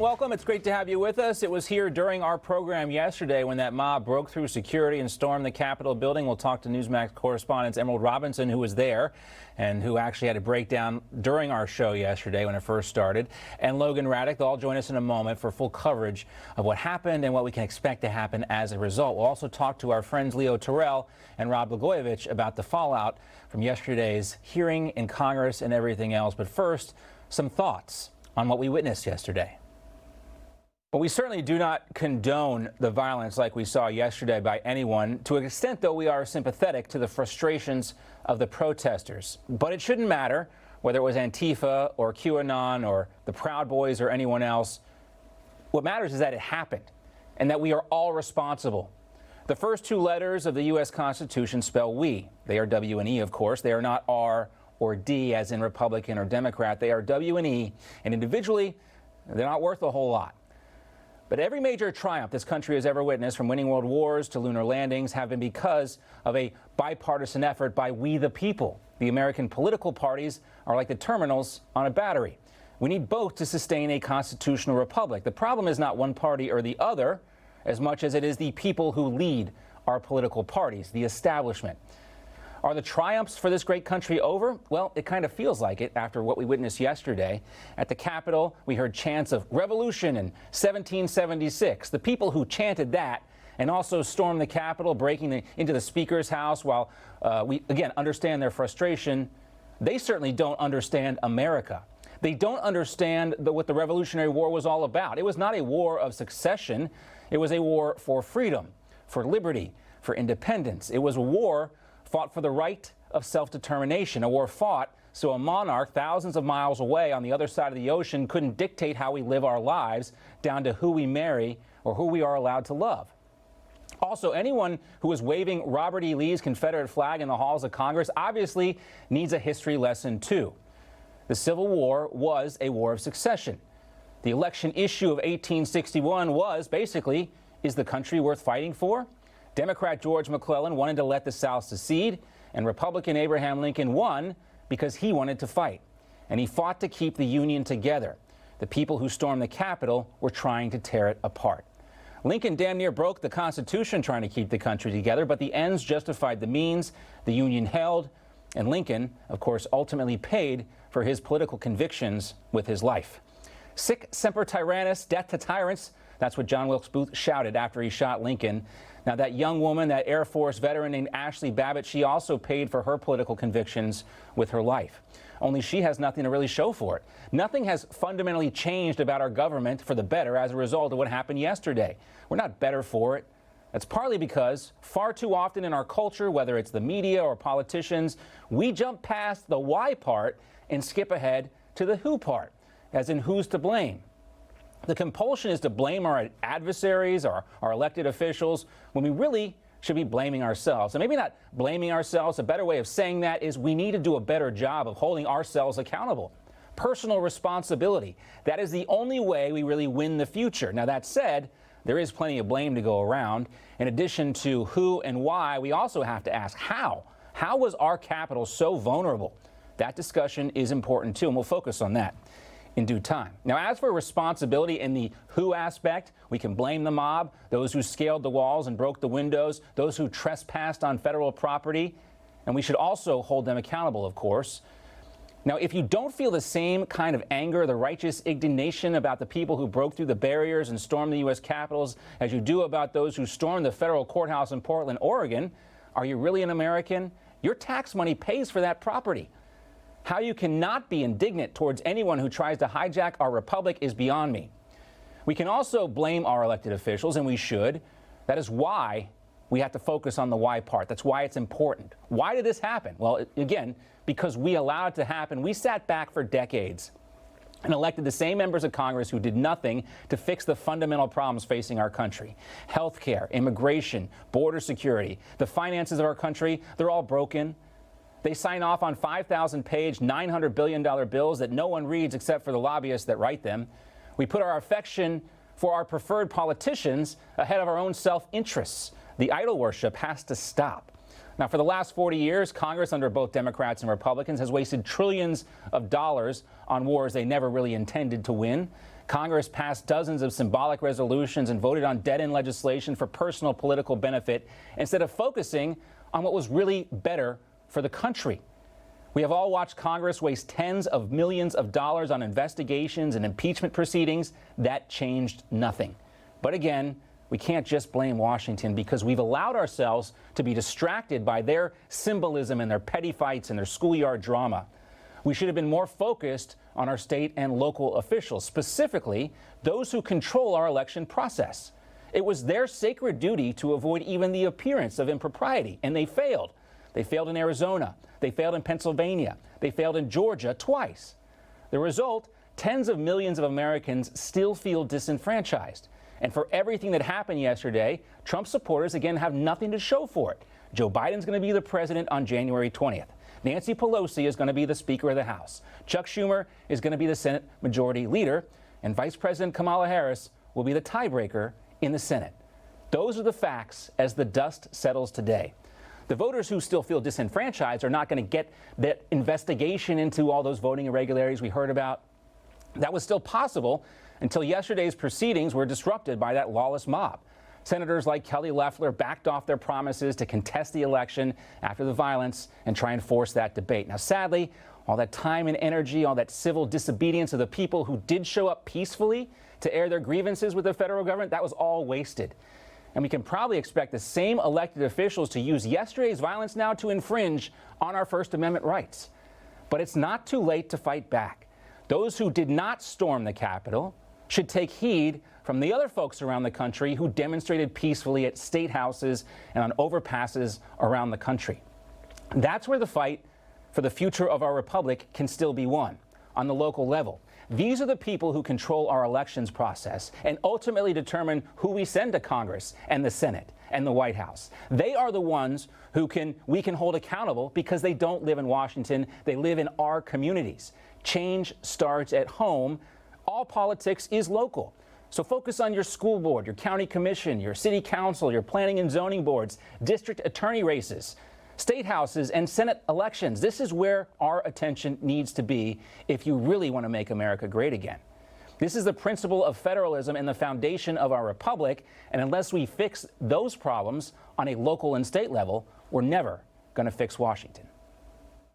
Welcome. It's great to have you with us. It was here during our program yesterday when that mob broke through security and stormed the Capitol building. We'll talk to Newsmax correspondent Emerald Robinson, who was there and who actually had a breakdown during our show yesterday when it first started. And Logan Raddick. They'll all join us in a moment for full coverage of what happened and what we can expect to happen as a result. We'll also talk to our friends Leo Terrell and Rod Blagojevich about the fallout from yesterday's hearing in Congress and everything else. But first, some thoughts on what we witnessed yesterday. But we certainly do not condone the violence like we saw yesterday by anyone. To an extent, though, we are sympathetic to the frustrations of the protesters. But it shouldn't matter whether it was Antifa or QAnon or the Proud Boys or anyone else. What matters is that it happened and that we are all responsible. The first two letters of the U.S. Constitution spell we. They are W and E, of course. They are not R or D, as in Republican or Democrat. They are W and E, and individually, they're not worth a whole lot. But every major triumph this country has ever witnessed, from winning world wars to lunar landings, have been because of a bipartisan effort by we the people. The American political parties are like the terminals on a battery. We need both to sustain a constitutional republic. The problem is not one party or the other, as much as it is the people who lead our political parties, the establishment. Are the triumphs for this great country over? Well, it kind of feels like it after what we witnessed yesterday. At the Capitol, we heard chants of revolution in 1776. The people who chanted that and also stormed the Capitol, breaking into the Speaker's house, while we, again, understand their frustration, they certainly don't understand America. They don't understand what the Revolutionary War was all about. It was not a war of succession. It was a war for freedom, for liberty, for independence. It was a war fought for the right of self-determination, a war fought so a monarch thousands of miles away on the other side of the ocean couldn't dictate how we live our lives, down to who we marry or who we are allowed to love. Also, anyone who is waving Robert E. Lee's Confederate flag in the halls of Congress obviously needs a history lesson too. The Civil War was a war of succession. The election issue of 1861 was basically, is the country worth fighting for? Democrat George McClellan wanted to let the South secede, and Republican Abraham Lincoln won because he wanted to fight. And he fought to keep the Union together. The people who stormed the Capitol were trying to tear it apart. Lincoln damn near broke the Constitution trying to keep the country together, but the ends justified the means. The Union held, and Lincoln, of course, ultimately paid for his political convictions with his life. Sic semper tyrannis, death to tyrants. That's what John Wilkes Booth shouted after he shot Lincoln. Now, that young woman, that Air Force veteran named Ashley Babbitt, she also paid for her political convictions with her life. Only she has nothing to really show for it. Nothing has fundamentally changed about our government for the better as a result of what happened yesterday. We're not better for it. That's partly because far too often in our culture, whether it's the media or politicians, we jump past the why part and skip ahead to the who part, as in who's to blame. The compulsion is to blame our adversaries, our elected officials, when we really should be blaming ourselves. And maybe not blaming ourselves. A better way of saying that is we need to do a better job of holding ourselves accountable. Personal responsibility. That is the only way we really win the future. Now, that said, there is plenty of blame to go around. In addition to who and why, we also have to ask how. How was our Capitol so vulnerable? That discussion is important, too, and we'll focus on that in due time. Now, as for responsibility in the who aspect, we can blame the mob, those who scaled the walls and broke the windows, those who trespassed on federal property, and we should also hold them accountable, of course. Now, if you don't feel the same kind of anger, the righteous indignation about the people who broke through the barriers and stormed the U.S. Capitals as you do about those who stormed the federal courthouse in Portland, Oregon, are you really an American? Your tax money pays for that property. How you cannot be indignant towards anyone who tries to hijack our republic is beyond me. We can also blame our elected officials, and we should. That is why we have to focus on the why part. That's why it's important. Why did this happen? Well, again, because we allowed it to happen. We sat back for decades and elected the same members of Congress who did nothing to fix the fundamental problems facing our country. Health care, immigration, border security, the finances of our country, they're all broken. They sign off on 5,000-page, $900 billion bills that no one reads except for the lobbyists that write them. We put our affection for our preferred politicians ahead of our own self-interests. The idol worship has to stop. Now, for the last 40 years, Congress, under both Democrats and Republicans, has wasted trillions of dollars on wars they never really intended to win. Congress passed dozens of symbolic resolutions and voted on dead-end legislation for personal political benefit instead of focusing on what was really better for the country. We have all watched Congress waste tens of millions of dollars on investigations and impeachment proceedings. That changed nothing. But again, we can't just blame Washington because we've allowed ourselves to be distracted by their symbolism and their petty fights and their schoolyard drama. We should have been more focused on our state and local officials, specifically those who control our election process. It was their sacred duty to avoid even the appearance of impropriety, and they failed. They failed in Arizona. They failed in Pennsylvania. They failed in Georgia twice. The result, tens of millions of Americans still feel disenfranchised. And for everything that happened yesterday, Trump supporters again have nothing to show for it. Joe Biden's going to be the president on January 20th. Nancy Pelosi is going to be the Speaker of the House. Chuck Schumer is going to be the Senate Majority Leader. And Vice President Kamala Harris will be the tiebreaker in the Senate. Those are the facts as the dust settles today. The voters who still feel disenfranchised are not going to get that investigation into all those voting irregularities we heard about. That was still possible until yesterday's proceedings were disrupted by that lawless mob. Senators like Kelly Loeffler backed off their promises to contest the election after the violence and try and force that debate. Now, sadly, all that time and energy, all that civil disobedience of the people who did show up peacefully to air their grievances with the federal government, that was all wasted. And we can probably expect the same elected officials to use yesterday's violence now to infringe on our First Amendment rights. But it's not too late to fight back. Those who did not storm the Capitol should take heed from the other folks around the country who demonstrated peacefully at state houses and on overpasses around the country. That's where the fight for the future of our republic can still be won, on the local level. These are the people who control our elections process and ultimately determine who we send to Congress and the Senate and the White House. They are the ones who we can hold accountable because they don't live in Washington. They live in our communities. Change starts at home. All politics is local. So focus on your school board, your county commission, your city council, your planning and zoning boards, district attorney races, state houses, and Senate elections. This is where our attention needs to be if you really want to make America great again. This is the principle of federalism and the foundation of our republic, and unless we fix those problems on a local and state level, we're never going to fix Washington.